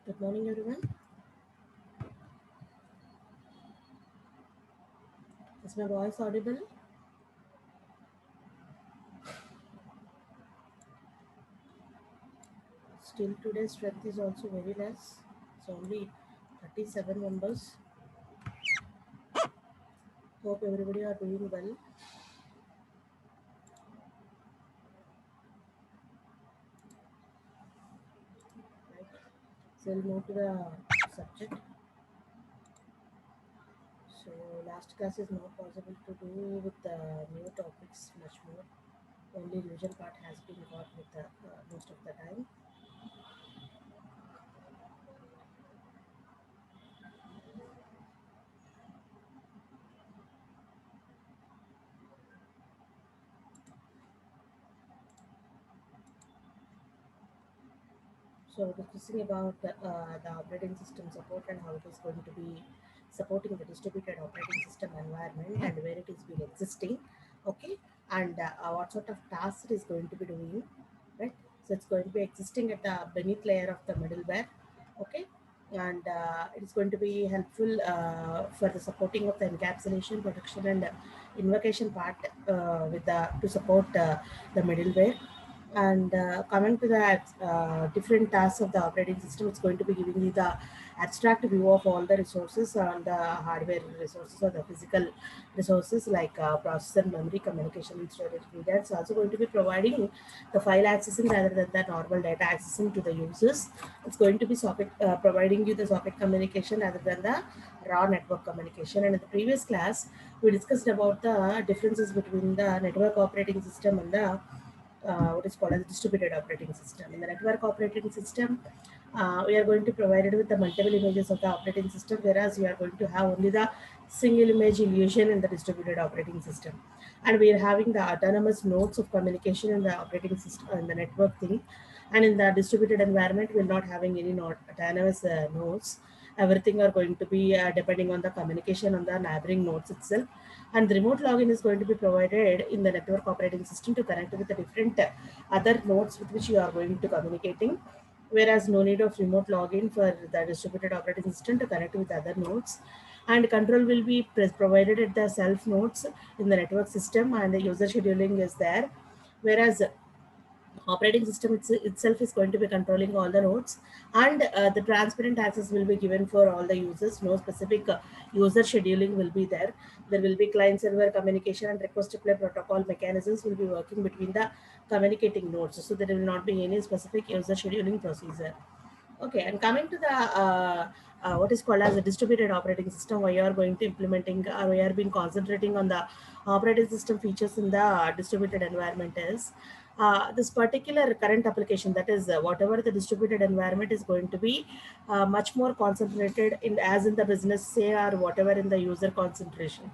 Good morning, everyone. Is my voice audible? Still today's strength is also very less. It's only 37 members. Hope everybody are doing well. Right. So we'll move to the subject. So last class is not possible to do with the new topics much more. Only revision part has been got with the most of the time. So discussing about the operating system support and how it is going to be supporting the distributed operating system environment and where it is being existing, okay, and what sort of tasks it is going to be doing, right? So it's going to be existing at the beneath layer of the middleware, okay, and it is going to be helpful for the supporting of the encapsulation, protection, and invocation part with the to support the middleware and coming to the different tasks of the operating system, it's going to be giving you the abstract view of all the resources on the hardware resources or the physical resources like processor, memory, communication, and storage media. It's also going to be providing the file accessing rather than the normal data accessing to the users. It's going to be socket providing you the socket communication rather than the raw network communication. And in the previous class, we discussed about the differences between the network operating system and the what is called as distributed operating system. In the network operating system, we are going to provide it with the multiple images of the operating system, whereas we are going to have only the single image illusion in the distributed operating system. And we are having the autonomous nodes of communication in the operating system in the network thing. And in the distributed environment, we're not having any autonomous nodes. Everything are going to be depending on the communication on the neighboring nodes itself, and the remote login is going to be provided in the network operating system to connect with the different other nodes with which you are going to communicating, whereas no need of remote login for the distributed operating system to connect with other nodes, and control will be provided at the self nodes in the network system, and the user scheduling is there, whereas operating system itself is going to be controlling all the nodes, and the transparent access will be given for all the users. No specific user scheduling will be there. There will be client server communication and request reply protocol mechanisms will be working between the communicating nodes, so there will not be any specific user scheduling procedure. Okay, and coming to the what is called as a distributed operating system, we are going to implementing or we are being concentrating on the operating system features in the distributed environment is this particular current application, that is whatever the distributed environment is going to be much more concentrated in as in the business say or whatever in the user concentration.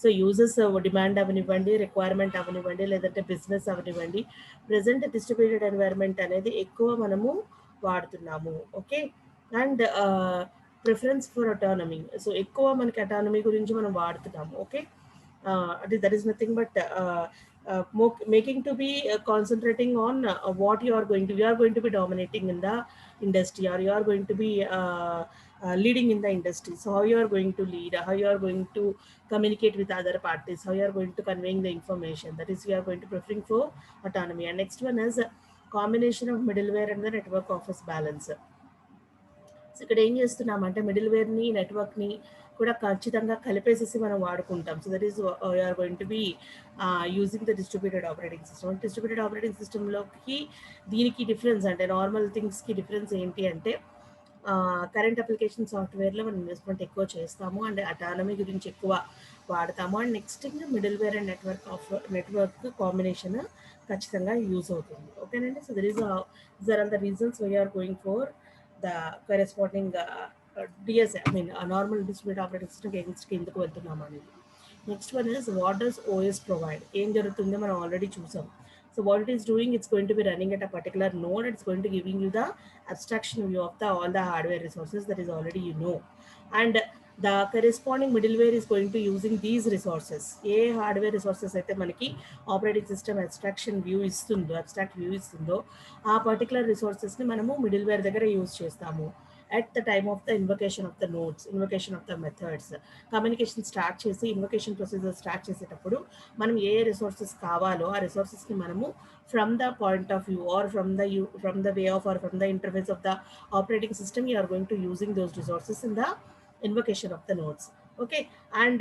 So users demand అవనివ్వండి, requirement అవనివ్వండి, లేదంటే business అవనివ్వండి, present distributed environment అనేది ఎక్కువ మనము వాడుతున్నాము. Okay, and preference for autonomy, so ఎక్కువ మనకి అటానమీ గురించి మనం వాడుతున్నాము. Okay, that is nothing but making to be concentrating on what you are going to be dominating in the industry, or you are going to be leading in the industry. So how you are going to lead, how you are going to communicate with other parties, how you are going to conveying the information, that is we are going to preferring for autonomy. And next one is combination of middleware and the network office balance. So ఇక్కడ ఏం చేస్తున్నామంటే మిడిల్వేర్ని నెట్వర్క్ని కూడా ఖచ్చితంగా కలిపేసేసి మనం వాడుకుంటాం. So that is are going to be using the distributed operating system. Distributed operating సిస్టంలోకి దీనికి డిఫరెన్స్ అంటే నార్మల్ థింగ్స్కి డిఫరెన్స్ ఏంటి అంటే కరెంట్ అప్లికేషన్ సాఫ్ట్వేర్లో మనం ఇన్వెస్ట్మెంట్ ఎక్కువ చేస్తాము అండ్ అటానమీ గురించి ఎక్కువ వాడతాము. అండ్ నెక్స్ట్ ఇంకా మిడిల్వేర్ అండ్ నెట్వర్క్ కాంబినేషన్ ఖచ్చితంగా యూజ్ అవుతుంది. ఓకేనండి, so there is there are the reasons why are going for the corresponding DSA, I mean a normal distributed operating system కి ఎందుకు వెళ్తున్నాం అనేది. Next one is what does OS provide, ఏం జరుగుతుందో మనం ఆల్రెడీ చూసాం. So what it is doing, it's going to be running at a particular node, it's going to giving you the abstraction view of the all the hardware resources that is already you know, and the corresponding middleware is going to using these resources. A hardware resources అయితే మనకి operating system abstraction view ఇస్తుందో, abstract view ఇస్తుందో, ఆ particular రిసోర్సెస్ని మనము middleware దగ్గర use చేస్తాము. at the time of the invocation of the nodes, invocation of the methods. Communication start చేసి invocation procedure start చేసేటప్పుడు మనం ఏ రిసోర్సెస్ కావాలో ఆ రిసోర్సెస్ని మనము from the point of view or from the way of or from the interface of the operating system you are going to using those resources in the invocation of the nodes. Okay, and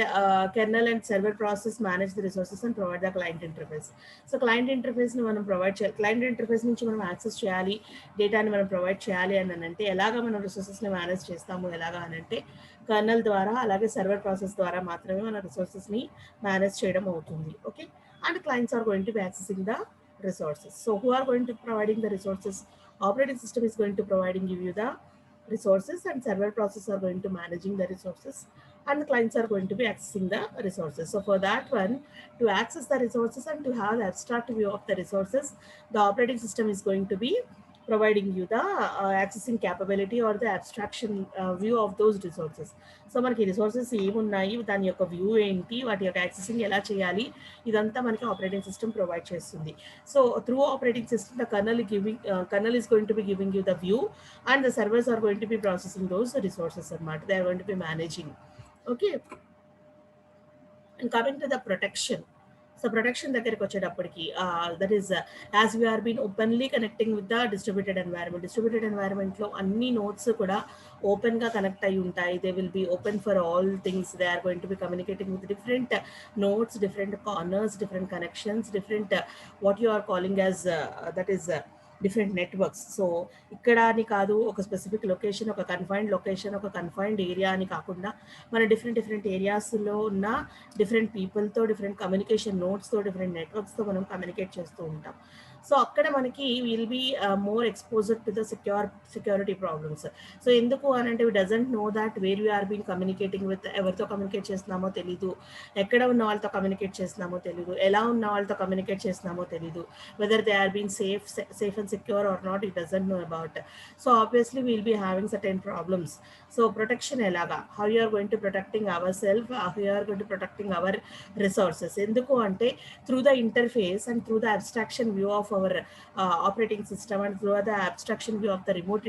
kernel and server process manage the resources and provide the client interface. So client interface ని మనం provide చేయాలి, client interface నుంచి మనం access చేయాలి, డేటాని మనం provide చేయాలి అని అంటే ఎలాగా మనం రిసోర్సెస్ని మేనేజ్ చేస్తాము, ఎలాగా అని అంటే కర్నల్ ద్వారా అలాగే సర్వర్ ప్రాసెస్ ద్వారా మాత్రమే మన రిసోర్సెస్ని మేనేజ్ చేయడం అవుతుంది. Okay, and clients are going to be accessing the resources. So who are going to providing the resources? Operating system is going to providing give you the resources, and server process are going to managing the resources, and the clients are going to be accessing the resources. So for that one, to access the resources and to have the abstract view of the resources, the operating system is going to be providing you the accessing capability or the abstraction view of those resources. So మనకి resources ఏమున్నాయి, దాని యొక్క view ఏంటి, వాటి యొక్క accessing ఎలా చేయాలి, ఇదంతా మనకి ఆపరేటింగ్ సిస్టమ్ ప్రొవైడ్ చేస్తుంది. So through operating system the kernel is going to be giving you the view, and the servers are going to be processing those resources అన్నమాట. They are going to be managing. Okay, and coming to the protection. So protection దగ్గరికి వచ్చేటప్పటికి that is as we are been openly connecting with the distributed ఎన్వైరన్మెంట్లో అన్ని notes కూడా ఓపెన్గా connect అయి ఉంటాయి. They will be open for all things. They are going to be communicating with different notes, different corners, different connections, different what you are calling as that is different networks. So ఇక్కడ అని కాదు, ఒక specific location, ఒక confined location, ఒక confined area అని కాకుండా మన different ఏరియాస్లో ఉన్న డిఫరెంట్ పీపుల్తో, డిఫరెంట్ కమ్యూనికేషన్ నోట్స్తో, డిఫరెంట్ నెట్వర్క్స్తో మనం కమ్యూనికేట్ చేస్తూ ఉంటాం. సో అక్కడ మనకి will be more exposure to the security problems. So ఎందుకు అని అంటే we doesn't know that where you are been communicating with, ఎవరితో కమ్యూనికేట్ చేస్తున్నామో తెలీదు, ఎక్కడ ఉన్న వాళ్ళతో కమ్యూనికేట్ చేస్తున్నామో తెలీదు, ఎలా ఉన్న వాళ్ళతో కమ్యూనికేట్ చేస్తున్నామో తెలీదు, whether they are been safe and secure or not, it doesn't know about. So obviously we'll be having certain problems. So protection elaga, how you are going to protecting ourselves, how you are going to protecting our resources, enduku ante through the interface and through the abstraction view of our operating system, and through the abstraction view of the remote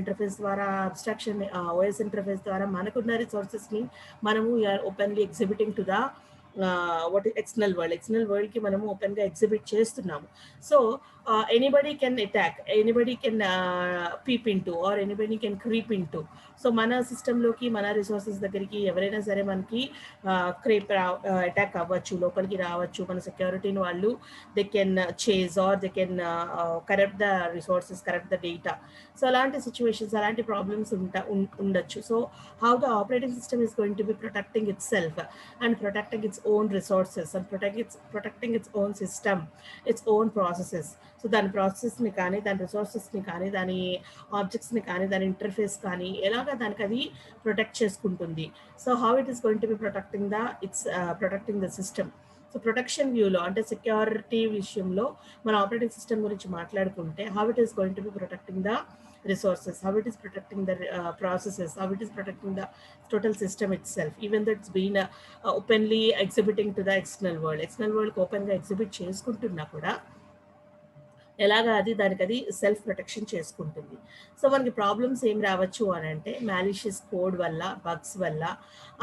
interface ద్వారా abstraction OS interface ద్వారా మనకున్న resources ని మనము we are openly exhibiting to the what external world కి మనము open గా exhibit చేస్తున్నాము. So anybody can attack, anybody can peep in to or anybody can creep in to. So మన సిస్టంలోకి, మన రిసోర్సెస్ దగ్గరికి ఎవరైనా సరే మనకి అటాక్ అవ్వచ్చు, లోపలికి రావచ్చు. మన సెక్యూరిటీని వాళ్ళు they can chase or they can corrupt the resources, corrupt the data. So అలాంటి సిచ్యువేషన్స్, అలాంటి ప్రాబ్లమ్స్ ఉండొచ్చు. So how the operating system is going to be protecting itself and protecting its own resources and protecting its own system, its own processes. So దాని ప్రాసెస్ని కానీ, దాని రిసోర్సెస్ని కానీ, దాని ఆబ్జెక్ట్స్ని కానీ, దాని ఇంటర్ఫేస్ కానీ ఎలాగా దానికి అది ప్రొటెక్ట్ చేసుకుంటుంది. So how it is going to be protecting the system. So protection వ్యూలో అంటే సెక్యూరిటీ విషయంలో మన ఆపరేటింగ్ సిస్టమ్ గురించి మాట్లాడుకుంటే, how it is going to be protecting the resources, how it is protecting the processes, how it is protecting the total system itself, even though it's been openly exhibiting to the external world open ga exhibit చేసుకుంటున్నా కూడా ఎలాగా అది దానికి అది self protection చేసుకుంటుంది. So మనకి problems ఏం రావచ్చు అని అంటే మ్యాలిషియస్ కోడ్ వల్ల, బగ్స్ వల్ల,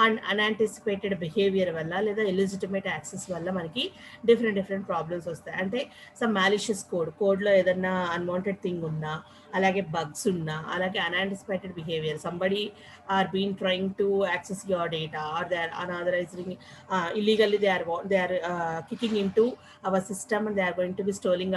అండ్ అన్యాంటిసిపేటెడ్ బిహేవియర్ వల్ల, లేదా ఇలిజిటిమేట్ యాక్సెస్ వల్ల మనకి డిఫరెంట్ ప్రాబ్లమ్స్ వస్తాయి. అంటే సమ్ మ్యాలిషియస్ కోడ్లో ఏదన్నా అన్వాంటెడ్ థింగ్ ఉన్నా, అలాగే బగ్స్ ఉన్నా, అలాగే unanticipated behaviour, somebody are been trying to access your data or they are unauthorising illegally, they are kicking into our system, and they are going to be stealing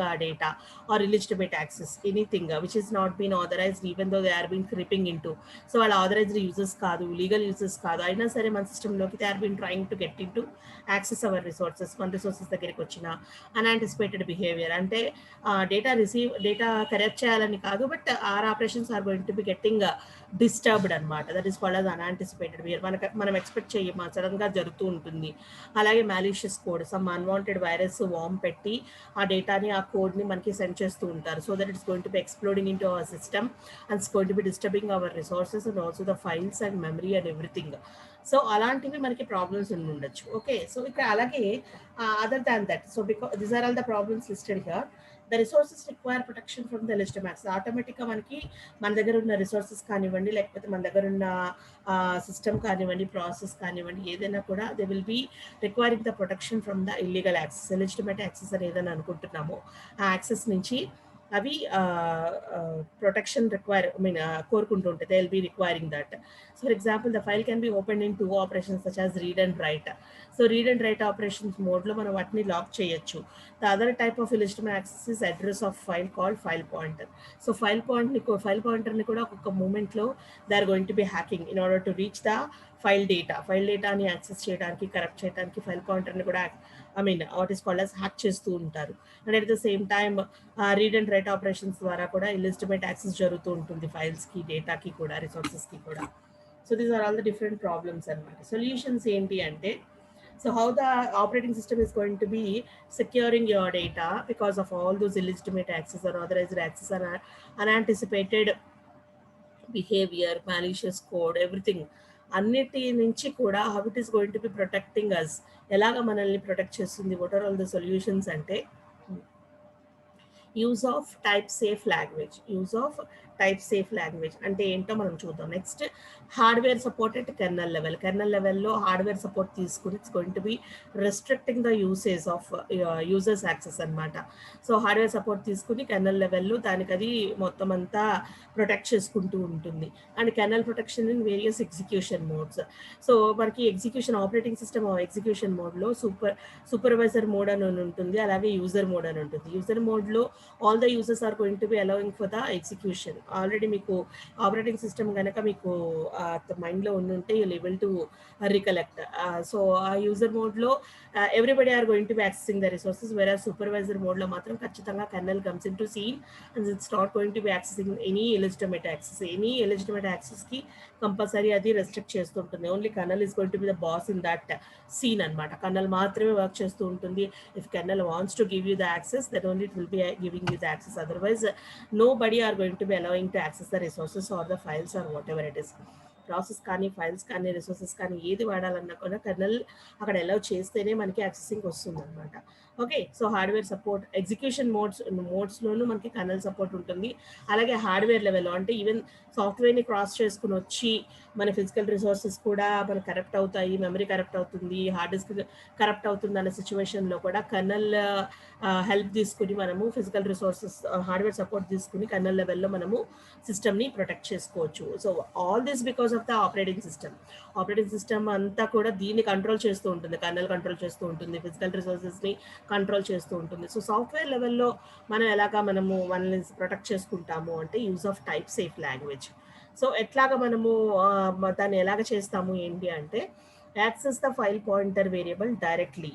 our data or illegitimate access, anything which is not been authorized, even though they are being creeping into. So all authorized users kaadu, legal users kaadu, aina sare మన system loki they are been trying to get into access our resources. మన resources దగ్గరికి వచ్చిన unanticipated behavior అంటే data correct చేయాలని కాదు, but our operations are going to be getting disturbed అనమాట. That is called as unanticipated behavior. మనం expect చేయమా, sudden గా జరుగుతూ ఉంటుంది. అలాగే malicious code, some unwanted virus worm పెట్టి ఆ డేటాని, ఆ కోడ్ని మనకి సెండ్ చేస్తూ ఉంటారు. So that it's going to be exploding into our system and it's going to be disturbing our resources and also the files and memory and everything. So అలాంటివి మనకి ప్రాబ్లమ్స్ ఉండొచ్చు. ఓకే, సో ఇక్కడ అలాగే other than that, so because these are all the problems listed here. The resources require protection from the list access. ఆటోమేటిక్గా మనకి మన దగ్గర ఉన్న రిసోర్సెస్ కానివ్వండి, లేకపోతే మన దగ్గర ఉన్న సిస్టమ్ కానివ్వండి, ప్రాసెస్ కానివ్వండి, ఏదైనా కూడా they will be requiring the protection from the illegal access. Illegitimate access అని ఏదైనా అనుకుంటున్నామో ఆ యాక్సెస్ నుంచి అవి ప్రొటెక్షన్ రిక్వైర్ కోరుకుంటూ ఉంటాయి. They will be requiring that. So for example the file can be open in 2 operations such as read and write. So read and write operations మోడ్లో మనం వాటిని లాక్ చేయొచ్చు. The other type of illegitimate access is address of file called file pointer. So file పాయింటర్ని కూడా ఒక్కొక్క మూమెంట్లో they are going to be hacking in order to reach the file డేటాని access చేయడానికి, కరప్ట్ చేయడానికి ఫైల్ పాయింటర్ని కూడా what is called as hack చేస్తూ ఉంటారు. And at the same time read and write operations ద్వారా కూడా ఇలిజిటిమేట్ యాక్సెస్ జరుగుతూ ఉంటుంది ఫైల్స్కి, డేటాకి కూడా, రిసోర్సెస్కి కూడా. So these are all the different problems అనమాట. సొల్యూషన్స్ ఏంటి అంటే, so how the operating system is going to be securing your data because of all those illegitimate access or authorized access or unanticipated behavior, malicious code, everything. అన్నిటి నుంచి కూడా how it is going to be protecting us, ఎలాగ మనల్ని protect చేస్తుంది, what are all the solutions అంటే use of type safe language అంటే ఏంటో మనం చూద్దాం. Next hardware support at kernel లెవెల్లో హార్డ్వేర్ సపోర్ట్ తీసుకుని it's going to B restricting the usage of users access అనమాట. సో హార్డ్వేర్ సపోర్ట్ తీసుకుని కెర్నల్ లెవెల్లో దానికి అది మొత్తం అంతా ప్రొటెక్ట్ చేసుకుంటూ ఉంటుంది. And kernel protection in various execution modes. So మనకి ఆపరేటింగ్ సిస్టమ్ ఎగ్జిక్యూషన్ మోడ్లో సూపర్వైజర్ మోడ్ అని ఉంటుంది, అలాగే యూజర్ మోడ్ అని ఉంటుంది. యూజర్ మోడ్లో all the users are going to be allowing for the execution. Already మీకు ఆపరేటింగ్ సిస్టమ్ కనుక మీకు మైండ్లో ఉండుంటే you'll able to recollect. So ఆ యూజర్ మోడ్లో everybody are going to be accessing the resources, whereas supervisor మోడ్లో మాత్రం ఖచ్చితంగా kernel comes into scene and it's not going to be accessing any illegitimate accessకి కంపల్సరీ అది రెస్ట్రిక్ట్ చేస్తుంటుంది. Only kernel is going to be the boss in that scene అనమాట. Kernel మాత్రమే work చేస్తూ ఉంటుంది. If kernel wants to give you the access, then only it will be giving you the access. Otherwise nobody are going to be allowing to access the resources or the files or whatever it is. Process కానీ, files కానీ, resources కానీ ఏది వాడాలన్నా కూడా kernel అక్కడ allow చేస్తేనే మనకి accessing వస్తుంది అనమాట. Okay, so hardware support execution మోడ్స్లోనూ మనకి కెర్నల్ సపోర్ట్ ఉంటుంది. అలాగే హార్డ్వేర్ లెవెల్లో అంటే ఈవెన్ సాఫ్ట్వేర్ని క్రాస్ చేసుకుని వచ్చి మన ఫిజికల్ రిసోర్సెస్ కూడా మనకు కరప్ట్ అవుతాయి, మెమరీ కరప్ట్ అవుతుంది, హార్డ్ డిస్క్ కరప్ట్ అవుతుంది అన్న సిచ్యువేషన్లో కూడా కెర్నల్ హెల్ప్ తీసుకుని మనము ఫిజికల్ రిసోర్సెస్ హార్డ్వేర్ సపోర్ట్ తీసుకుని కెర్నల్ లెవెల్లో మనము సిస్టమ్ని ప్రొటెక్ట్ చేసుకోవచ్చు. So all this because of the operating system అంతా కూడా దీన్ని కంట్రోల్ చేస్తూ ఉంటుంది, కెర్నల్ కంట్రోల్ చేస్తూ ఉంటుంది, ఫిజికల్ రిసోర్సెస్ని కంట్రోల్ చేస్తూ ఉంటుంది. సో సాఫ్ట్వేర్ లెవెల్లో మనం ఎలాగా మనల్ని ప్రొటెక్ట్ చేసుకుంటాము అంటే use of type safe language. So ఎట్లాగా మనము దాన్ని ఎలాగ చేస్తాము ఏంటి అంటే access the file pointer variable directly,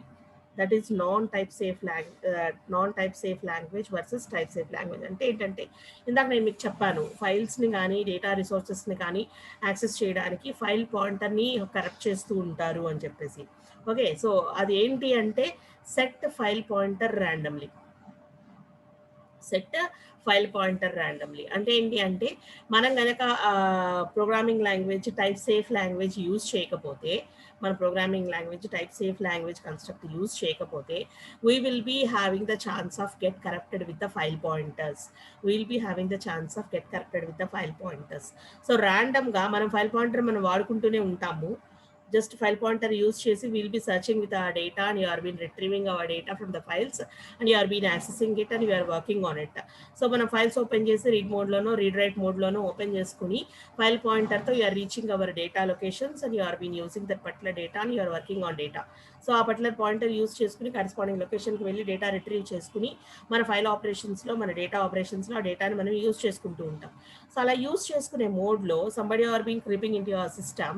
that is non type safe language versus type safe language. అంటే ఏంటంటే ఇందాక నేను మీకు చెప్పాను, ఫైల్స్ని కానీ డేటా రిసోర్సెస్ని కానీ యాక్సెస్ చేయడానికి ఫైల్ పాయింటర్ని కరప్ట్ చేస్తూ ఉంటారు అని చెప్పేసి. ఓకే, సో అది ఏంటి అంటే సెట్ ఫైల్ పాయింటర్ ర్యాండమ్లీ అంటే ఏంటి అంటే మనం కనుక programming language type safe language use చేయకపోతే, మన programming language type safe language construct use చేయకపోతే we will be having the chance of get corrupted with the file pointers. So ర్యాండమ్గా మనం ఫైల్ పాయింటర్ మనం వాడుకుంటూనే ఉంటాము. just file pointer use చేసి we'll be searching with our data and you are been retrieving our data from the files and you are been accessing it and you are working on it. So మనం files open చేసి read మోడ్లోనో read write మోడ్లోనో open చేసుకుని file పాయింటర్తో you are reaching our data locations and you are been using that particular data and you are working on data. So ఆ particular pointer use చేసుకుని corresponding లొకేషన్కి వెళ్ళి data retrieve చేసుకుని మన file ఆపరేషన్స్లో, మన data ఆపరేషన్స్లో ఆ డేటాని మనం యూజ్ చేసుకుంటూ ఉంటాం. సో అలా యూజ్ చేసుకునే మోడ్లో somebody are being creeping into your system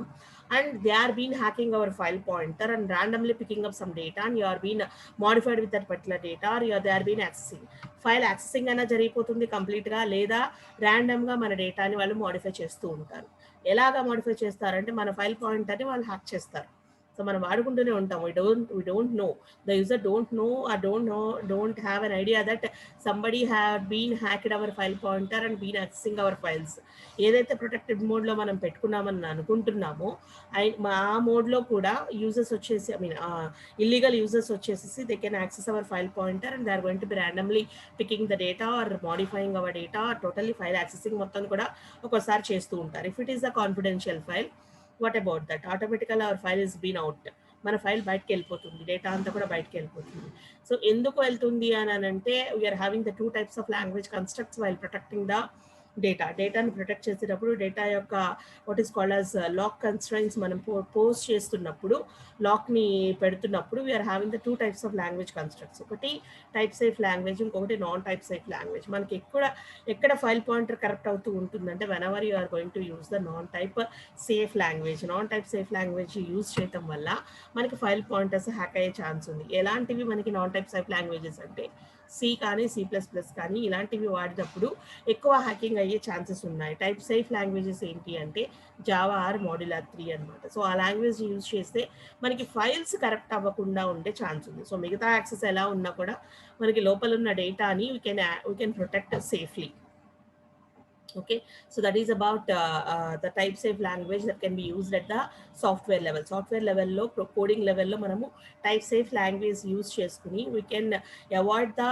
and they are been hacking our file pointer and randomly picking up some data and you are being modified with that particular data or they are being accessing. File accessing అయినా జరిగిపోతుంది కంప్లీట్గా, లేదా ర్యాండమ్గా మన డేటాని వాళ్ళు modify చేస్తూ ఉంటారు. ఎలాగా మోడిఫై చేస్తారంటే మన ఫైల్ పాయింటర్ని వాళ్ళు హ్యాక్ చేస్తారు. సో మనం వాడుకుంటూనే ఉంటాం. We don't know. The user don't have an idea that somebody had been hacked our file pointer and been accessing our files. ఏదైతే ప్రొటెక్టెడ్ మోడ్‌లో మనం పెట్టుకున్నామని అనుకుంటున్నామో ఆ మోడ్‌లో కూడా యూజర్స్ వచ్చేసి ఇల్లీగల్ యూజర్స్ వచ్చేసేసి they can access our file pointer and they are going to be randomly picking the data or modifying our data totally file accessing మొత్తం కూడా ఒక్కోసారి చేస్తూ ఉంటారు. If it is a confidential file, what about that? Automatically our file is been out. మన file బయటకి వెళ్ళిపోతుంది, data అంతా కూడా బయటకి వెళ్ళిపోతుంది. సో ఎందుకు వెళ్తుంది అని అంటే we are having the 2 types of language constructs while protecting the డేటాని ప్రొటెక్ట్ చేసేటప్పుడు డేటా యొక్క what is called as lock constraints మనం పోస్ట్ చేస్తున్నప్పుడు, లాక్ని పెడుతున్నప్పుడు we are having the 2 types of language constructs. ఒకటి టైప్ సేఫ్ లాంగ్వేజ్, ఇంకొకటి నాన్ టైప్ సేఫ్ లాంగ్వేజ్. మనకి ఎక్కడ ఫైల్ పాయింటర్ కరెక్ట్ అవుతూ ఉంటుందంటే whenever you are going to use the non type safe language. Non type safe language use చేయటం వల్ల మనకి file pointers hack అయ్యే ఛాన్స్ ఉంది. ఎలాంటివి మనకి నాన్ టైప్ సేఫ్ లాంగ్వేజెస్ అంటే సి కానీ C++ కానీ ఇలాంటివి వాడినప్పుడు ఎక్కువ హ్యాకింగ్ అయ్యే ఛాన్సెస్ ఉన్నాయి. టైప్ సేఫ్ లాంగ్వేజెస్ ఏంటి అంటే జావా ఆర్ మాడ్యులర్ 3 అనమాట. సో ఆ లాంగ్వేజ్ యూజ్ చేస్తే మనకి ఫైల్స్ కరెక్ట్ అవ్వకుండా ఉండే ఛాన్స్ ఉంది. సో మిగతా యాక్సెస్ ఎలా ఉన్నా కూడా మనకి లోపల ఉన్న డేటాని we can protect safely. Okay, so that is about the type safe language that can be used at the software level lo coding level lo manamu type safe language use cheskuni we can avoid the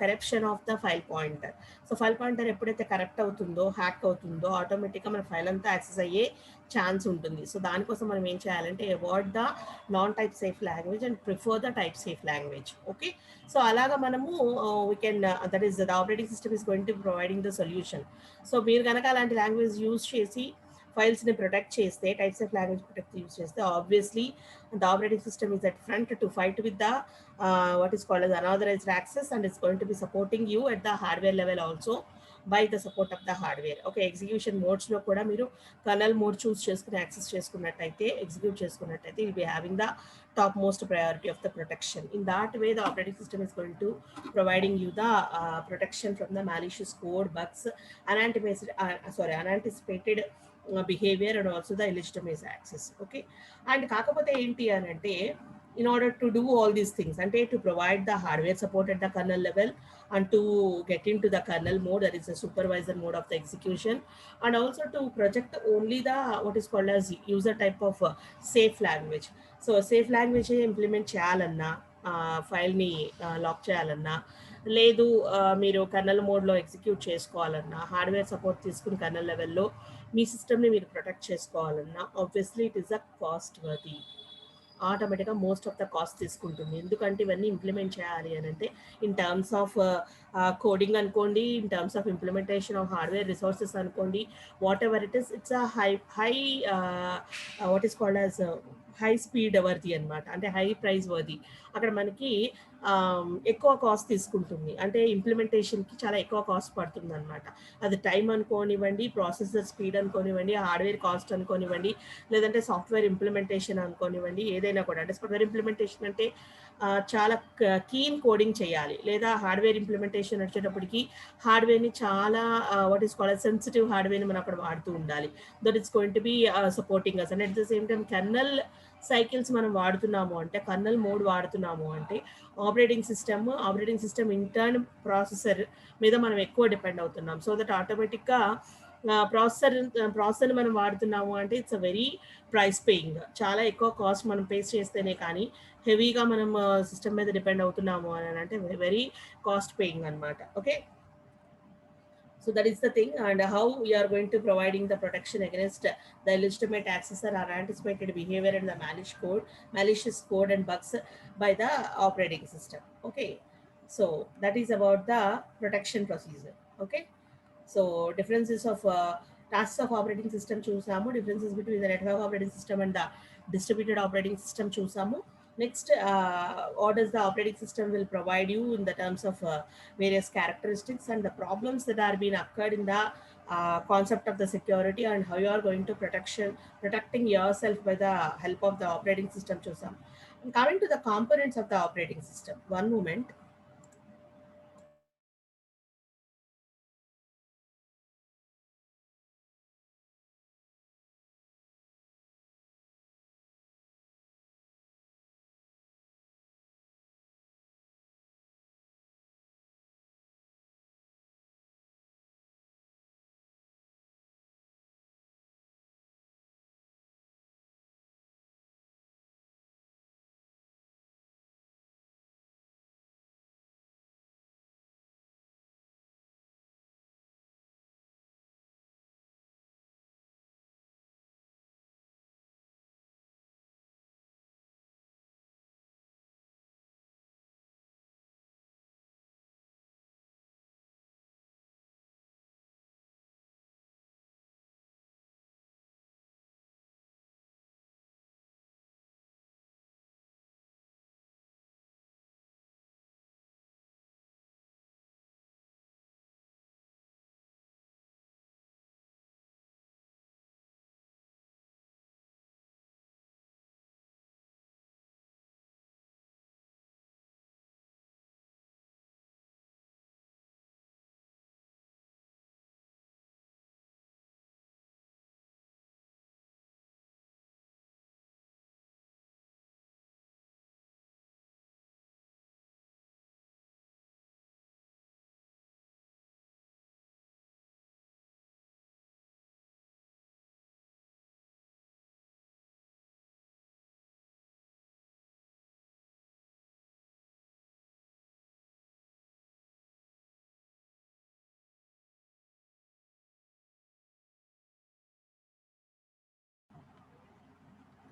corruption of the file pointer. So file pointer eppudaithe corrupt avutundo hack avutundo automatic ga mana file anta access ayye chance ఉంటుంది. So దానికోసం మనం ఏం చేయాలంటే avoid the non type safe language and prefer the type safe language. Okay, so అలాగా మనము we can that is the operating system is going to providing the solution. So మీరు కనుక అలాంటి లాంగ్వేజ్ యూజ్ చేసి ఫైల్స్ని ప్రొటెక్ట్ చేస్తే, types of language protect use చేస్తే obviously the operating system is at front to fight with the what is called as unauthorized access and it's going to be supporting you at the hardware level also by the support of the hardware. Okay, execution మోడ్స్లో కూడా మీరు colonel mode చూస్ చేసుకుని access చేసుకున్నట్టయితే, execute చేసుకున్నట్టయితే will be having the top most priority of the protection. In that way the operating system is going to providing you the protection from the malicious code, bugs, unanticipated behavior and also the illegitimate access. Okay, and కాకపోతే ఏంటి అని అంటే in order to do all these things and to provide the hardware support at the kernel level and to get into the kernel mode, that is the supervisor mode of the execution, and also to project only the what is called as user type of safe language. So safe language implement చేయాలన్నా, ఫైల్ని lock చేయాలన్నా, లేదు మీరు colonel మోడ్లో execute చేసుకోవాలన్నా, hardware support తీసుకుని colonel లెవెల్లో మీ సిస్టమ్ని మీరు ప్రొటెక్ట్ చేసుకోవాలన్నా obviously it is a cost worthy. ఆటోమేటిక్గా మోస్ట్ ఆఫ్ ద కాస్ట్ తీసుకుంటుంది. ఎందుకంటే ఇవన్నీ ఇంప్లిమెంట్ చేయాలి అని అంటే ఇన్ టర్మ్స్ ఆఫ్ కోడింగ్ అనుకోండి, in terms of implementation of hardware resources అనుకోండి, whatever it is, it's a high what is called as high speed worthy అనమాట, అంటే హై ప్రైస్ వర్ది. అక్కడ మనకి ఎక్కువ కాస్ట్ తీసుకుంటుంది, అంటే ఇంప్లిమెంటేషన్కి చాలా ఎక్కువ కాస్ట్ పడుతుంది అనమాట. అది టైం అనుకోనివ్వండి, ప్రాసెసర్ స్పీడ్ అనుకోనివ్వండి, హార్డ్వేర్ కాస్ట్ అనుకోనివ్వండి, లేదంటే సాఫ్ట్వేర్ ఇంప్లిమెంటేషన్ అనుకోనివ్వండి, ఏదైనా కూడా. అంటే సాఫ్ట్వేర్ ఇంప్లిమెంటేషన్ అంటే చాలా కీన్ కోడింగ్ చేయాలి, లేదా హార్డ్వేర్ ఇంప్లిమెంటేషన్ వచ్చేటప్పటికి హార్డ్వేర్ని చాలా వాట్ ఈస్ కాల్డ్ సెన్సిటివ్ హార్డ్వేర్ని మనం అక్కడ వాడుతూ ఉండాలి. That is going to be supporting us. And at the same time kernel cycles మనం వాడుతున్నాము అంటే, కర్నల్ మోడ్ వాడుతున్నాము అంటే ఆపరేటింగ్ సిస్టమ్ ఇంటర్న్ ప్రాసెసర్ మీద మనం ఎక్కువ డిపెండ్ అవుతున్నాం. సో దట్ ఆటోమేటిక్గా ప్రాసెసర్ని మనం వాడుతున్నాము అంటే it's a very price paying. చాలా ఎక్కువ కాస్ట్ మనం పే చేస్తేనే కానీ హెవీగా మనం సిస్టమ్ మీద డిపెండ్ అవుతున్నాము అని అంటే వెరీ కాస్ట్ పేయింగ్ అనమాట. Okay, so that is the thing, and how we are going to providing the protection against the illegitimate accessor or anticipated behavior and the malicious code and bugs by the operating system. Okay, so that is about the protection procedure. Okay, so differences of tasks of operating system చూసాము, differences between the network operating system and the distributed operating system చూసాము. Next, what does the operating system will provide you in the terms of various characteristics and the problems that are being occurred in the concept of the security, and how you are going to protecting yourself by the help of the operating system చూసాం. Coming to the components of the operating system, one moment.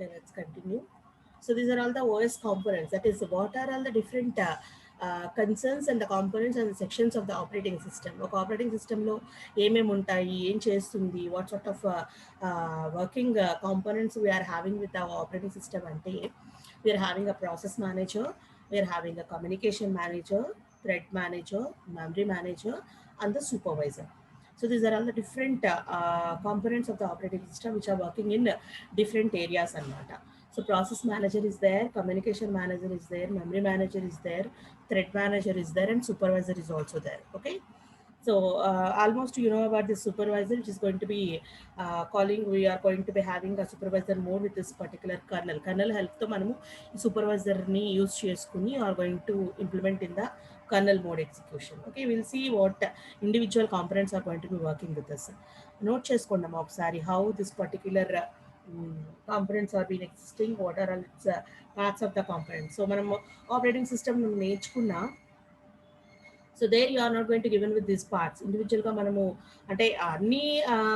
Okay, let's continue. So these are all the OS components. That is, what are all the different concerns and the components and the sections of the operating system. ఒక operating సిస్టంలో ఏమేమి ఉంటాయి, ఏం చేస్తుంది, what sort of working components we are having with our operating system అంటే we are having a process manager, we are having a communication manager, thread manager, memory manager, and the supervisor. So these are all the different components of the operating system which are working in different areas anamata. So process manager is there, communication manager is there, memory manager is there, thread manager is there, and supervisor is also there. Okay. So almost you know about this supervisor, which is going to be calling. We are going to be having a supervisor mode with this particular kernel. Kernel help to manamu supervisor ni use cheskuni are going to implement in the kernel mode execution. Okay, we'll see what individual components are going to be working with us. Note cheskondam okasari how this particular components are being existing. What are all its parts of the components? So manamu operating system నేర్చుకున్నా. So there you are not going to given with this parts. ఇండివిజువల్గా మనము అంటే అన్ని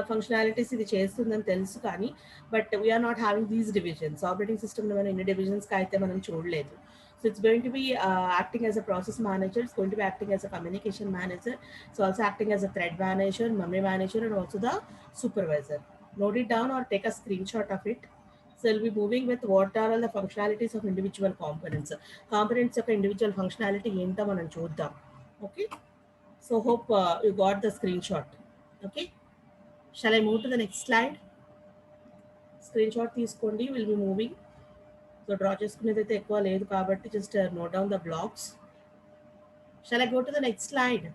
functionalities ఇది చేస్తుందని తెలుసు, కానీ but we are not having these divisions. Operating సిస్టమ్లో మనం ఇన్ని డివిజన్స్కి అయితే మనం చూడలేదు. So it's going to be acting as a process manager, it's going to be acting as a communication manager, it's also acting as a thread manager, memory manager, and also the supervisor. Note it down or take a screenshot of it. So we'll be moving with what are all the functionalities of individual components. Components of individual functionality ఏంటో మనం చూద్దాం. Okay, so hope you got the screenshot. Okay, shall I move to the next slide? Screenshot తీసుకోండి, will be moving. So draw చేసుకునేది అయితే ఎక్కువ లేదు కాబట్టి just note down the blocks. Shall I go to the next slide?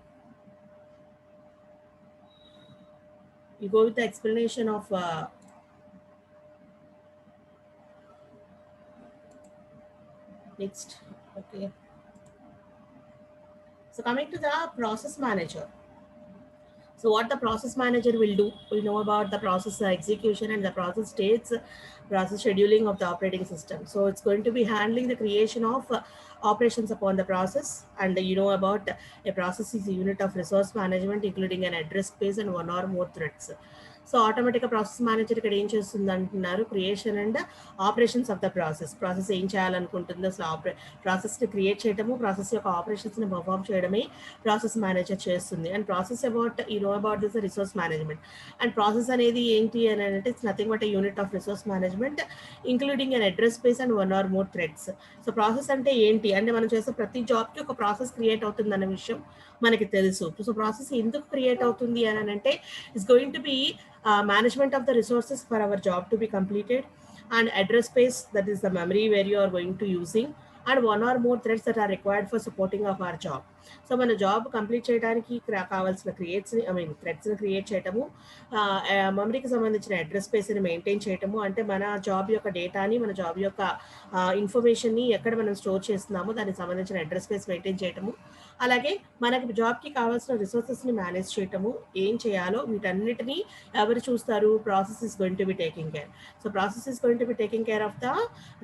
You go with the explanation of next. Okay, so coming to the process manager. So what the process manager will do, we know about the process execution and the process states, process scheduling of the operating system. So it's going to be handling the creation of operations upon the process, and you know about a process is a unit of resource management including an address space and one or more threads. So ఆటోమేటిక్గా process manager ఇక్కడ ఏం చేస్తుంది అంటున్నారు, creation and operations of the process ఏం చేయాలనుకుంటుందో అసలు ప్రాసెస్ని create చేయడము, process యొక్క ఆపరేషన్స్ని పర్ఫామ్ చేయడమే ప్రాసెస్ మేనేజర్ చేస్తుంది. And process about you know about this resource management. And process అనేది ఏంటి అని అంటే it's nothing but unit of resource management including an address space and one or more threads. So process అంటే ఏంటి అంటే మనం చేసే ప్రతి జాబ్కి ఒక ప్రాసెస్ క్రియేట్ అవుతుంది అన్న విషయం మనకి తెలుసు. సో ప్రాసెస్ ఎందుకు క్రియేట్ అవుతుంది అని అంటే it's going to B management of the resources for our job to be completed, and address space, that is the memory where you are going to using, and one or more threads that are required for supporting of our job. So మన job complete చేయడానికి కావాల్సిన థ్రెడ్స్ని create చేయటము, మెమరీకి సంబంధించిన address స్పేస్ని maintain చేయటము, అంటే మన job యొక్క డేటాని, మన జాబ్ యొక్క ఇన్ఫర్మేషన్ని ఎక్కడ మనం స్టోర్ చేస్తున్నామో దానికి సంబంధించిన అడ్రస్ స్పేస్ మెయింటైన్ చేయటము, అలాగే మనకి జాబ్కి కావాల్సిన రిసోర్సెస్ని మేనేజ్ చేయటము, ఏం చేయాలో వీటన్నిటినీ ఎవరు చూస్తారు, process is going to be taking care. So process is going to be taking care of the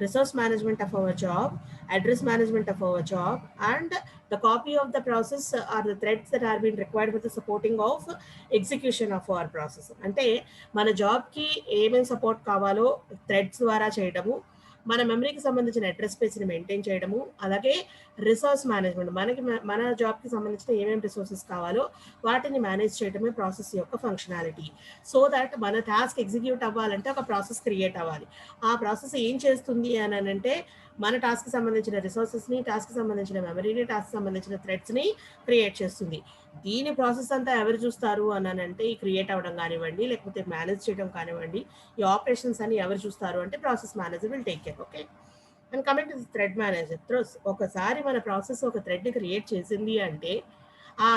resource management of our job, address management of our job, and the copy of the process are the threads that are being required for the supporting of execution of our process. అంటే మన జాబ్కి ఏమేమి support కావాలో threads ద్వారా చేయడము, మన మెమరీకి సంబంధించిన అడ్రస్ స్పేస్ని మెయింటైన్ చేయడము, అలాగే రిసోర్స్ మేనేజ్మెంట్, మన జాబ్కి సంబంధించిన ఏమేమి రిసోర్సెస్ కావాలో వాటిని మేనేజ్ చేయడమే ప్రాసెస్ యొక్క ఫంక్షనాలిటీ. సో దట్ మన టాస్క్ ఎగ్జిక్యూట్ అవ్వాలంటే ఒక ప్రాసెస్ క్రియేట్ అవ్వాలి. ఆ ప్రాసెస్ ఏం చేస్తుంది అని అంటే మన టాస్క్కి సంబంధించిన రిసోర్సెస్ని, టాస్క్కి సంబంధించిన మెమరీని, టాస్క్ సంబంధించిన థ్రెడ్స్ని క్రియేట్ చేస్తుంది. దీని ప్రాసెస్ అంతా ఎవరు చూస్తారు అని అంటే ఈ క్రియేట్ అవ్వడం కానివ్వండి, లేకపోతే మేనేజ్ చేయడం కానివ్వండి, ఈ ఆపరేషన్స్ అని ఎవరు చూస్తారు అంటే process manager will take care. Okay, and coming to thread manager. ఒకసారి మన ప్రాసెస్ ఒక థ్రెడ్ని క్రియేట్ చేసింది అంటే ఆ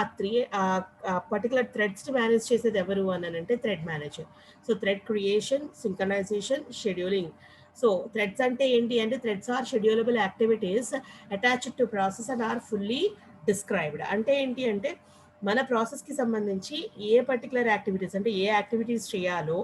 పర్టికులర్ థ్రెడ్స్ని మేనేజ్ చేసేది ఎవరు అని అంటే thread manager. So thread creation, synchronization, scheduling. So threads అంటే ఏంటి అంటే threads are schedulable activities attached to process and are fully described. అంటే ఏంటి అంటే మన ప్రాసెస్కి సంబంధించి ఏ పర్టికులర్ యాక్టివిటీస్ అంటే ఏ యాక్టివిటీస్ చేయాలో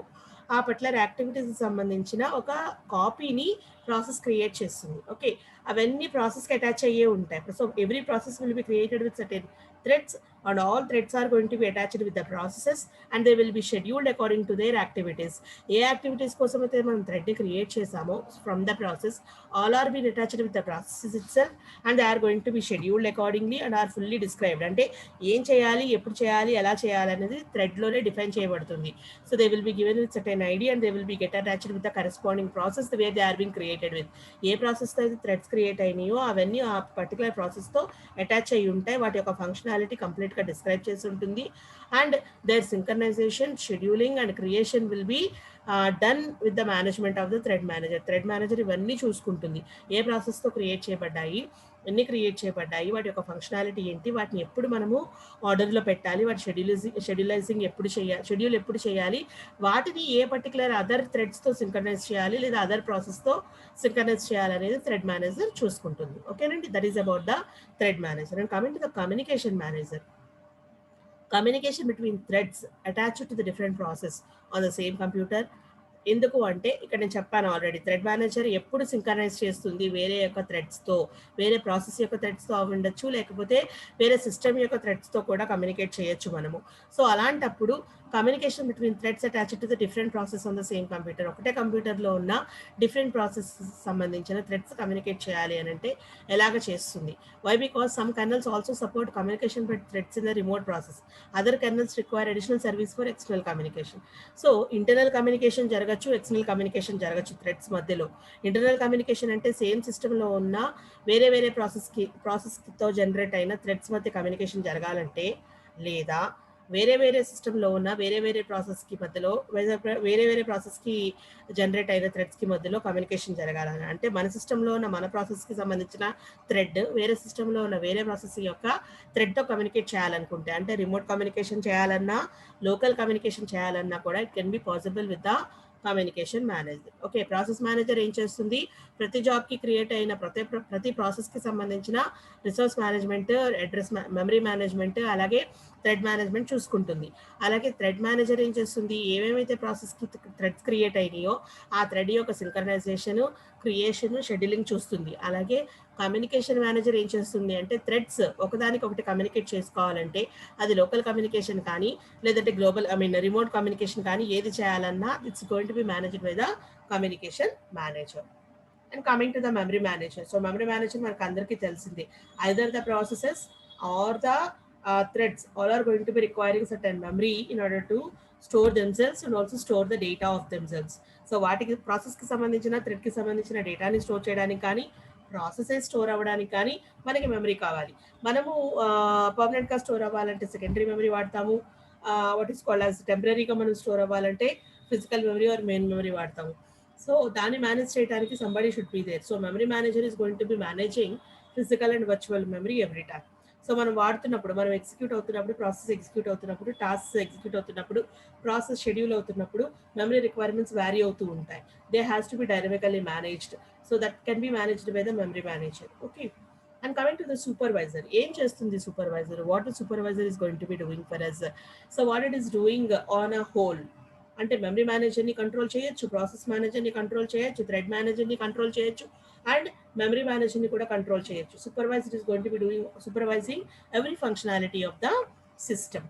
ఆ పర్టికులర్ యాక్టివిటీస్కి సంబంధించిన ఒక కాపీని ప్రాసెస్ క్రియేట్ చేస్తుంది. ఓకే, అవన్నీ ప్రాసెస్కి అటాచ్ అయ్యే ఉంటాయి. So every process will be created with certain threads, and all threads are going to be attached with the processes and they will be scheduled according to their activities. ఏ activities కోసం అయితే మనం thread create చేసామో from the process, all are been attached with the process itself and they are going to be scheduled accordingly and are fully described. అంటే ఏం చేయాలి, ఎప్పుడు చేయాలి, ఎలా చేయాలి అనేది థ్రెడ్లోనే డిఫైన్ చేయబడుతుంది. So they will be given with certain ID and they will be get attached with the corresponding process the way they are been created with. ఏ ప్రాసెస్తో అయితే థ్రెడ్స్ క్రియేట్ అయినాయో అవన్నీ ఆ పర్టికులర్ ప్రాసెస్తో అటాచ్ అయ్యి ఉంటాయి. వాటి యొక్క ఫంక్షనాలిటీ కంప్లీట్గా డిస్క్రైబ్ చేసి ఉంటుంది. And there synchronization, scheduling and creation will be done with the management of the thread manager. Thread manager ఇవన్నీ చూసుకుంటుంది. ఏ ప్రాసెస్తో క్రియేట్ చేయబడ్డాయి, ఎన్ని క్రియేట్ చేయబడ్డాయి, వాటి యొక్క ఫంక్షనాలిటీ ఏంటి, వాటిని ఎప్పుడు మనము ఆర్డర్లో పెట్టాలి, వాటి షెడ్యూలైజింగ్ ఎప్పుడు చేయాలి, షెడ్యూల్ ఎప్పుడు చేయాలి, వాటిని ఏ పర్టికులర్ అదర్ థ్రెడ్స్తో సింక్రనైజ్ చేయాలి లేదా అదర్ ప్రాసెస్తో సింక్రనైజ్ చేయాలనేది థ్రెడ్ మేనేజర్ చూసుకుంటుంది. ఓకేనండి, that is about the thread manager. And coming to the communication manager, communication between threads attached to the different process on the same computer. ఎందుకు అంటే ఇక్కడ నేను చెప్పాను ఆల్రెడీ, థ్రెడ్ మేనేజర్ ఎప్పుడు synchronise చేస్తుంది వేరే యొక్క థ్రెడ్స్తో, వేరే ప్రాసెస్ యొక్క థ్రెడ్స్తో ఉండొచ్చు, లేకపోతే వేరే సిస్టమ్ యొక్క థ్రెడ్స్తో కూడా కమ్యూనికేట్ చేయొచ్చు మనము. సో అలాంటప్పుడు communication between threads attached to the different process on the same computer, ఒకటే కంప్యూటర్లో ఉన్న డిఫరెంట్ ప్రాసెస్ సంబంధించిన థ్రెడ్స్ కమ్యూనికేట్ చేయాలి అని అంటే ఎలాగ చేస్తుంది. Why? Because some kernels also support communication with threads in the remote process. Other kernels require additional service for external communication. So internal communication జరగచ్చు, ఎక్స్టర్నల్ కమ్యూనికేషన్ జరగచ్చు థ్రెడ్స్ మధ్యలో. Internal communication అంటే same సిస్టంలో ఉన్న వేరే వేరే ప్రాసెస్తో జనరేట్ అయిన థ్రెడ్స్ మధ్య కమ్యూనికేషన్ జరగాలంటే, లేదా వేరే వేరే సిస్టంలో ఉన్న వేరే వేరే ప్రాసెస్కి మధ్యలో వేరే వేరే ప్రాసెస్కి జనరేట్ అయిన థ్రెడ్స్కి మధ్యలో కమ్యూనికేషన్ జరగాలని అంటే, మన సిస్టంలో ఉన్న మన ప్రాసెస్కి సంబంధించిన థ్రెడ్ వేరే సిస్టంలో ఉన్న వేరే ప్రాసెస్ యొక్క థ్రెడ్తో కమ్యూనికేట్ చేయాలనుకుంటే, అంటే రిమోట్ కమ్యూనికేషన్ చేయాలన్నా, లోకల్ కమ్యూనికేషన్ చేయాలన్నా కూడా it can be possible with the communication manager. Okay, process manager ఏం చేస్తుంది, ప్రతి జాబ్కి క్రియేట్ అయిన ప్రతి ప్రాసెస్కి సంబంధించిన resource management, address memory management, అలాగే థ్రెడ్ మేనేజ్మెంట్ చూసుకుంటుంది. అలాగే థ్రెడ్ మేనేజర్ ఏం చేస్తుంది, ఏమేమైతే ప్రాసెస్కి థ్రెడ్స్ క్రియేట్ అయినాయో ఆ థ్రెడ్ యొక్క సింక్రనైజేషన్, క్రియేషన్, షెడ్యూలింగ్ చూస్తుంది. అలాగే కమ్యూనికేషన్ మేనేజర్ ఏం చేస్తుంది అంటే, థ్రెడ్స్ ఒకదానికొకటి కమ్యూనికేట్ చేసుకోవాలంటే అది లోకల్ కమ్యూనికేషన్ కానీ లేదంటే గ్లోబల్ రిమోట్ కమ్యూనికేషన్ కానీ ఏది చేయాలన్నా it's going to be managed by the communication manager. And coming to the memory manager. So memory manager మనకు అందరికీ తెలిసిందే, either the processes or the threads all are going to be requiring certain memory in order to store themselves and also store the data of themselves. So వాటికి ప్రాసెస్కి సంబంధించిన థ్రెడ్కి సంబంధించిన డేటాని store చేయడానికి కానీ, processes store అవ్వడానికి కానీ మనకి మెమరీ కావాలి. మనము పర్మనెంట్గా స్టోర్ అవ్వాలంటే సెకండరీ మెమరీ వాడతాము. వాట్ ఈస్ కాల్డ్ యాజ్ టెంపరీగా మనం స్టోర్ అవ్వాలంటే physical memory or main memory వాడతాము. సో దాన్ని మేనేజ్ చేయడానికి somebody should be there. So memory manager is going to be managing physical and virtual memory every time. So మనం వాడుతున్నప్పుడు, మనం execute అవుతున్నప్పుడు, ప్రాసెస్ ఎగ్జిక్యూట్ అవుతున్నప్పుడు, టాస్క్ ఎగ్జిక్యూట్ అవుతున్నప్పుడు, process schedule అవుతున్నప్పుడు మెమరీ రిక్వైర్మెంట్స్ వ్యారీ అవుతూ ఉంటాయి. They has to be dynamically managed. So that can be managed by the memory manager. Okay, and coming to the supervisor. ఏం చేస్తుంది supervisor? What the supervisor is going to be doing for us? So what it is doing on a whole అంటే, memory మేనేజర్ని control చేయొచ్చు, process మేనేజర్ని control చేయొచ్చు, thread మేనేజర్ని control చేయొచ్చు, and memory మేనేజర్ని కూడా కంట్రోల్ చేయొచ్చు. Supervisor is going to be doing supervising every functionality of the system.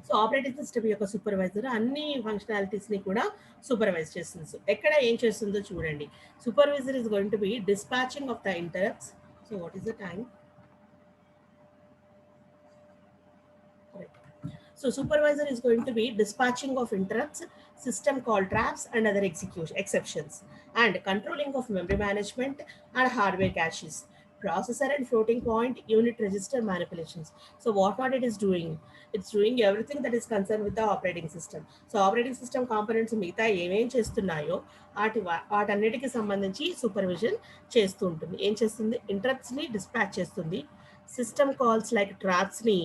So operating system యొక్క సూపర్వైజర్ అన్ని ఫంక్షనాలిటీస్ని కూడా సూపర్వైజ్ చేస్తుంది. సో ఎక్కడ ఏం చేస్తుందో చూడండి. Supervisor is going to B dispatching of the interrupts. So what is the time? So supervisor is going to be dispatching of interrupts, system call traps and other exceptions, and controlling of memory management and hardware caches, processor and floating point unit register manipulations. So what it is doing? It's doing everything that is concerned with the operating system. So operating system components మిగతా ఏమేం చేస్తున్నాయో వాటన్నిటికి సంబంధించి supervision చేస్తూ ఉంటుంది. ఏం చేస్తుంది? ఇంటరప్ట్స్ని dispatch చేస్తుంది, సిస్టమ్ కాల్స్ లైక్ ట్రాప్స్ని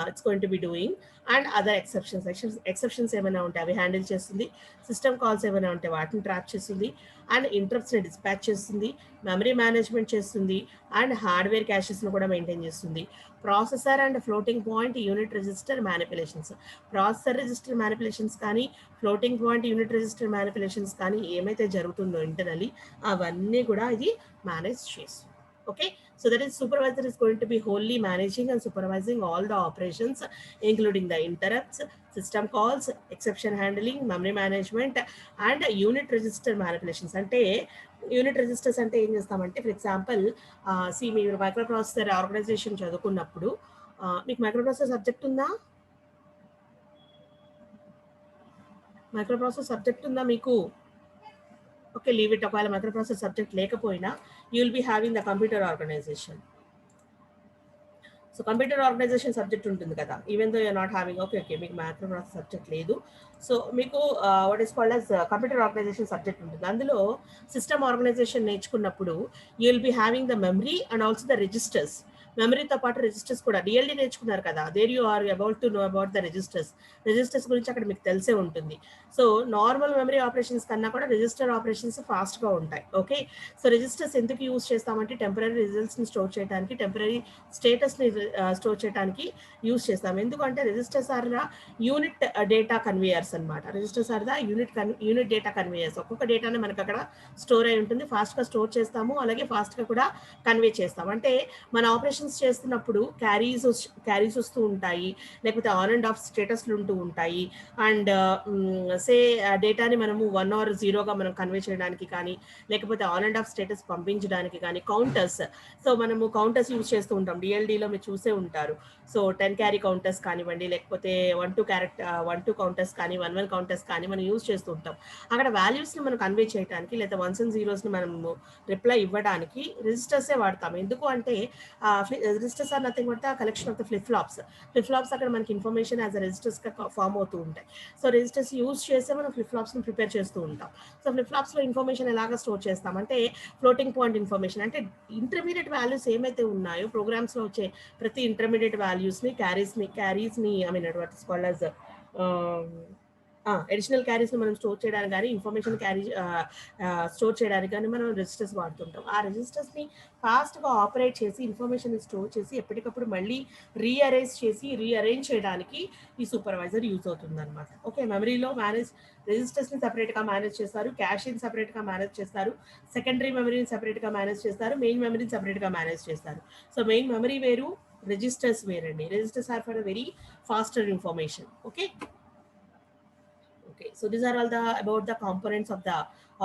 it's going to be doing, and other exceptions ఏమైనా ఉంటే అవి హ్యాండిల్ చేస్తుంది, సిస్టమ్ కాల్స్ ఏమైనా ఉంటే వాటిని ట్రాప్ చేస్తుంది, అండ్ ఇంటరప్ట్స్ని డిస్పాచ్ చేస్తుంది, మెమరీ మేనేజ్మెంట్ చేస్తుంది, అండ్ హార్డ్వేర్ క్యాషెస్ని కూడా మెయింటైన్ చేస్తుంది. Processor and floating point unit register manipulations, processor register manipulations కానీ, floating point unit register manipulations కానీ ఏమైతే జరుగుతుందో ఇంటర్నల్లీ అవన్నీ కూడా ఇది మేనేజ్ చేస్తుంది. Okay, So that is supervisor is going to be wholly managing and supervising all the operations, including the interrupts, system calls, exception handling, memory management, and unit register manipulations. అంటే unit registers అంటే ఏం చేస్తామంటే, for example see మీరు microprocessor organization చదువుకున్నప్పుడు మీకు microprocessor subject ఉందా? Microprocessor subject ఉందా మీకు? Okay, leave it. ఒకవేళ మైక్రో ప్రాసెసర్ సబ్జెక్ట్ లేకపోయినా you will be having the computer organization. So computer organization subject ఉంటుంది కదా, even though you're not having, okay మీకు మైక్రో ప్రాసెసర్ సబ్జెక్ట్ లేదు, so మీకు what is called as computer organization subject ఉంటుంది. అందులో system organization నేర్చుకున్నప్పుడు you will be having the memory and also the registers. మెమరీతో పాటు రిజిస్టర్స్ కూడా డిఎల్డి నేర్చుకున్నారు కదా, there you are about to know about the registers గురించి అక్కడ మీకు తెలిసే ఉంటుంది. సో నార్మల్ మెమరీ ఆపరేషన్స్ కన్నా కూడా రిజిస్టర్ ఆపరేషన్స్ ఫాస్ట్గా ఉంటాయి. ఓకే, సో రిజిస్టర్స్ ఎందుకు యూజ్ చేస్తామంటే టెంపరీ రిజల్ట్స్ని స్టోర్ చేయడానికి, టెంపరీ స్టేటస్ని స్టోర్ చేయడానికి యూజ్ చేస్తాం. ఎందుకంటే registers are the unit data conveyors అనమాట. Registers are the unit data conveyors. ఒక్కొక్క డేటాని మనకు అక్కడ స్టోర్ అయి ఉంటుంది, ఫాస్ట్గా స్టోర్ చేస్తాము, అలాగే ఫాస్ట్గా కూడా కన్వే చేస్తాం. అంటే మన ఆపరేషన్స్ చేస్తున్నప్పుడు క్యారీస్ వస్తూ ఉంటాయి, లేకపోతే ఆన్ అండ్ ఆఫ్ స్టేటస్లు ఉంటూ ఉంటాయి. అండ్ సే డేటాని మనము 1 or 0గా మనం కన్వే చేయడానికి కానీ, లేకపోతే ఆన్ అండ్ ఆఫ్ స్టేటస్ పంపించడానికి కానీ కౌంటర్స్. సో మనము కౌంటర్స్ యూజ్ చేస్తూ ఉంటాం, డిఎల్డీలో మీరు చూసే ఉంటారు. సో 10 క్యారీ కౌంటర్స్ కానివ్వండి, లేకపోతే 1-2 కౌంటర్స్ కానీ, 1-1 కౌంటర్స్ కానీ మనం యూజ్ చేస్తూ ఉంటాం. అక్కడ వాల్యూస్ని మనం కన్వే చేయడానికి, లేదా 1s and 0s మనము రిప్లై ఇవ్వడానికి రిజిస్టర్సే వాడతాం. ఎందుకు అంటే registers are nothing but the collection of the flip flops. అక్కడ మనకి ఇన్ఫర్మేషన్ యాజ్ అ రిజిస్టర్స్గా ఫామ్ అవుతూ ఉంటాయి. సో రిజిస్టర్స్ యూజ్ చేస్తే మనం ఫ్లిప్ ఫ్లాప్స్ని ప్రిపేర్ చేస్తూ ఉంటాం. సో ఫ్లిప్ ఫ్లాప్స్లో ఇన్ఫర్మేషన్ ఎలాగ స్టోర్ చేస్తామంటే ఫ్లోటింగ్ పాయింట్ ఇన్ఫర్మేషన్, అంటే ఇంటర్మీడియట్ వాల్యూస్ ఏమైతే ఉన్నాయో ప్రోగ్రామ్స్లో వచ్చే ప్రతి ఇంటర్మీడియట్ వాల్యూస్ని క్యారీస్ని I mean what is called as additional క్యారీస్ని మనం స్టోర్ చేయడానికి కానీ, ఇన్ఫర్మేషన్ స్టోర్ చేయడానికి కానీ మనం రిజిస్టర్స్ వాడుతుంటాం. ఆ రిజిస్టర్స్ని ఫాస్ట్గా ఆపరేట్ చేసి ఇన్ఫర్మేషన్ స్టోర్ చేసి ఎప్పటికప్పుడు మళ్ళీ రీఅరేంజ్ చేయడానికి ఈ సూపర్వైజర్ యూజ్ అవుతుంది అనమాట. ఓకే, మెమరీలో రిజిస్టర్స్ని సపరేట్గా మేనేజ్ చేస్తారు, క్యాష్ని సపరేట్గా మేనేజ్ చేస్తారు, సెకండరీ మెమరీని సపరేట్గా మేనేజ్ చేస్తారు, మెయిన్ మెమరీని సపరేట్గా మేనేజ్ చేస్తారు. సో మెయిన్ మెమరీ వేరు, రిజిస్టర్స్ వేరండి. Registers are for very faster information. Okay, so these are all about the components of the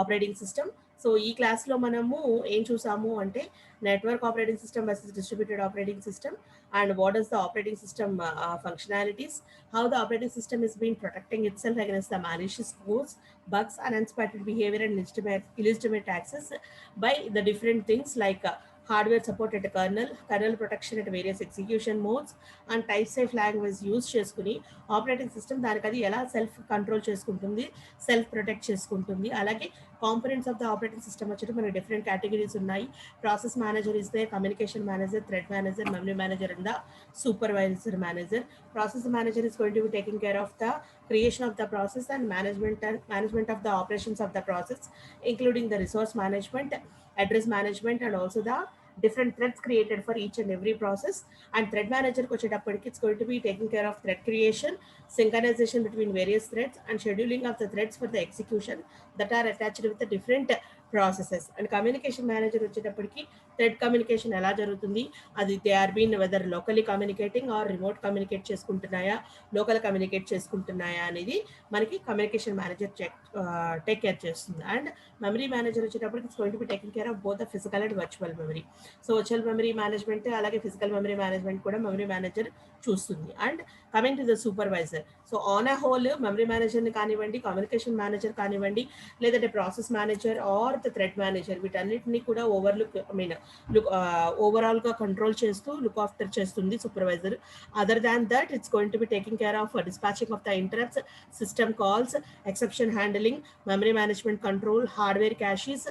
operating system. So ఈ క్లాస్లో మనము ఏం చూసాము అంటే network operating system versus distributed operating system, and what is the operating system functionalities, how the operating system is being protecting itself against the malicious codes, bugs, and unexpected behavior and illegitimate access by the different things like hardware support at kernel protection at various execution modes, and type safe language use చేసుకుని operating system దానికి అది ఎలా self control చేసుకుంటుంది, self protect చేసుకుంటుంది. అలాగే components of the operating system వచ్చేసి మనకి different categories ఉన్నాయి. Process manager is they, communication manager, thread manager, memory manager, and the supervisor manager. Process manager is going to be taking care of the creation of the process and management of the operations of the process, including the resource management, address management, and also the different threads created for each and every process. And thread manager ko chedappadiki it's going to be taking care of thread creation, synchronization between various threads, and scheduling of the threads for the execution that are attached with the different processes. And communication manager వచ్చేటప్పటికి thread communication ఎలా జరుగుతుంది, అది they are been whether locally communicating or remote communicate చేసుకుంటున్నాయా, local communicate చేసుకుంటున్నాయా అనేది మనకి communication manager take care చేస్తుంది. And memory manager వచ్చేటప్పటికి it's going to be taking care of both the physical and virtual memory. So virtual memory management అలాగే physical memory management కూడా memory manager చూస్తుంది. And coming to the supervisor, so on a whole memory మేనేజర్ని కానివ్వండి, communication manager కానివ్వండి, లేదంటే process manager or the thread manager, వీటన్నిటిని కూడా ఓవరాల్గా కంట్రోల్ చేస్తూ లుక్ ఆఫ్టర్ చేస్తుంది supervisor. Other than that it's going to be taking care of dispatching of the interrupts, system calls, exception handling, memory management control, hardware caches,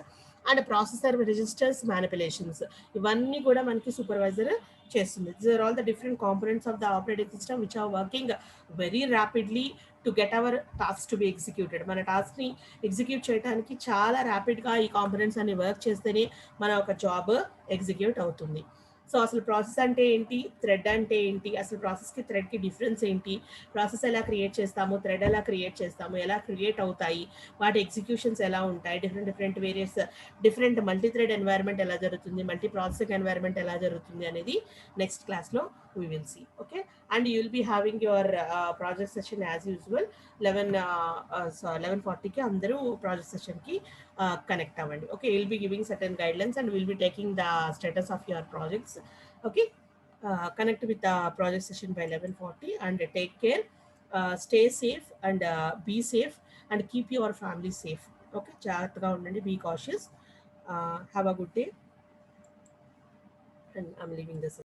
and processor registers manipulations. ఇవన్నీ కూడా మనకి supervisor చేస్తుంది. These are all the different components of the operating system which are working very rapidly to get our tasks to be executed. మన టాస్క్ని execute చేయడానికి చాలా ర్యాపిడ్గా ఈ components అన్ని work చేస్తేనే మన ఒక జాబ్ ఎగ్జిక్యూట్ అవుతుంది. సో అసలు ప్రాసెస్ అంటే ఏంటి, థ్రెడ్ అంటే ఏంటి, అసలు ప్రాసెస్కి థ్రెడ్కి డిఫరెన్స్ ఏంటి, ప్రాసెస్ ఎలా క్రియేట్ చేస్తాము, థ్రెడ్ ఎలా క్రియేట్ చేస్తాము, ఎలా క్రియేట్ అవుతాయి, వాటి ఎగ్జిక్యూషన్స్ ఎలా ఉంటాయి, different various different multi thread environment ఎలా జరుగుతుంది, మల్టీ ప్రాసెసింగ్ ఎన్వైర్న్మెంట్ ఎలా జరుగుతుంది అనేది నెక్స్ట్ క్లాస్లో we will see. Okay, and you will be having your project session as usual 11:40 కి అందరూ ప్రాజెక్ట్ సెషన్ కి కనెక్ట్ అవ్వండి. Okay, will be giving certain guidelines and will be taking the status of your projects. Okay, connect with the project session by 11:40 and take care. Stay safe and be safe and keep your family safe. Okay, జాగ్రత్తగా ఉండండి, be cautious. Have a good day and I'm leaving this.